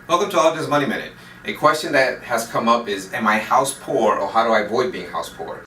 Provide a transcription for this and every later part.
Welcome to Allgen's Money Minute. A question that has come up is, am I house poor, or how do I avoid being house poor?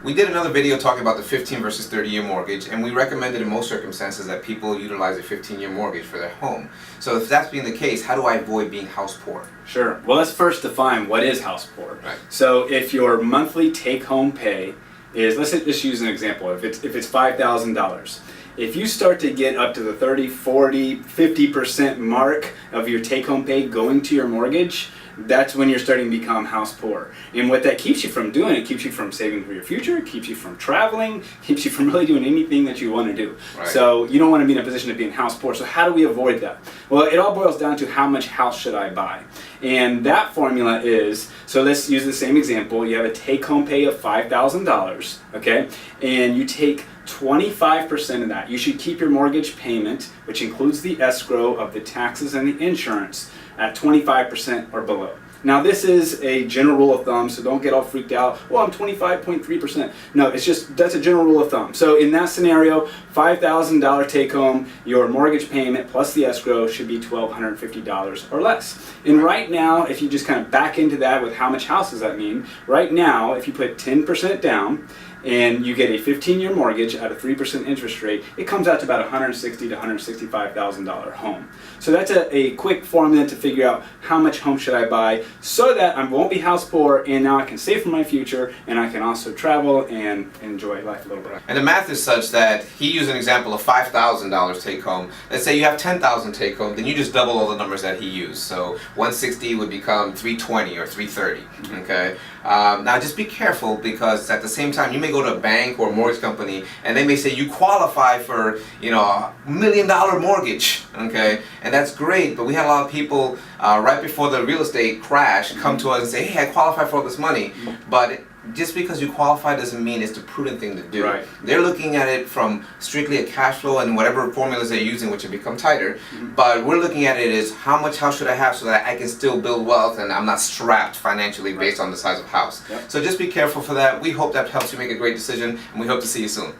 We did another video talking about the 15 versus 30-year mortgage, and we recommended in most circumstances that people utilize a 15-year mortgage for their home. So if that's being the case, how do I avoid being house poor? Sure. Well, let's first define what is house poor. Right. So if your monthly take-home pay is, let's just use an example, if it's $5,000. If you start to get up to the 30, 40, 50% mark of your take-home pay going to your mortgage, that's when you're starting to become house poor. And what that keeps you from doing, it keeps you from saving for your future, it keeps you from traveling, keeps you from really doing anything that you want to do. Right. So you don't want to be in a position of being house poor. So how do we avoid that? Well, it all boils down to how much house should I buy? And that formula is, so let's use the same example. You have a take-home pay of $5,000, okay? And you take 25% of that. You should keep your mortgage payment, which includes the escrow of the taxes and the insurance, at 25% or below. Now this is a general rule of thumb, so don't get all freaked out. Well, I'm 25.3%. No, it's just, that's a general rule of thumb. So in that scenario, $5,000 take home, your mortgage payment plus the escrow should be $1,250 or less. And right now, if you just kind of back into that with how much house does that mean, right now, if you put 10% down, and you get a 15-year mortgage at a 3% interest rate, it comes out to about $160,000 to $165,000 home. So that's a quick formula to figure out how much home should I buy so that I won't be house poor, and now I can save for my future, and I can also travel and enjoy life a little bit. And the math is such that he used an example of $5,000 take home. Let's say you have $10,000 take home, then you just double all the numbers that he used. So 160 would become 320 or 330. Okay. Now just be careful, because at the same time you may go to a bank or a mortgage company and they may say you qualify for, a $1 million mortgage. Okay, and that's great, but we had a lot of people right before the real estate crash come to us and say, hey, I qualify for all this money, but just because you qualify doesn't mean it's the prudent thing to do. Right. They're looking at it from strictly a cash flow and whatever formulas they're using, which have become tighter. But we're looking at it as how much house should I have so that I can still build wealth and I'm not strapped financially based on the size of house. Yep. So just be careful for that. We hope that helps you make a great decision, and we hope to see you soon.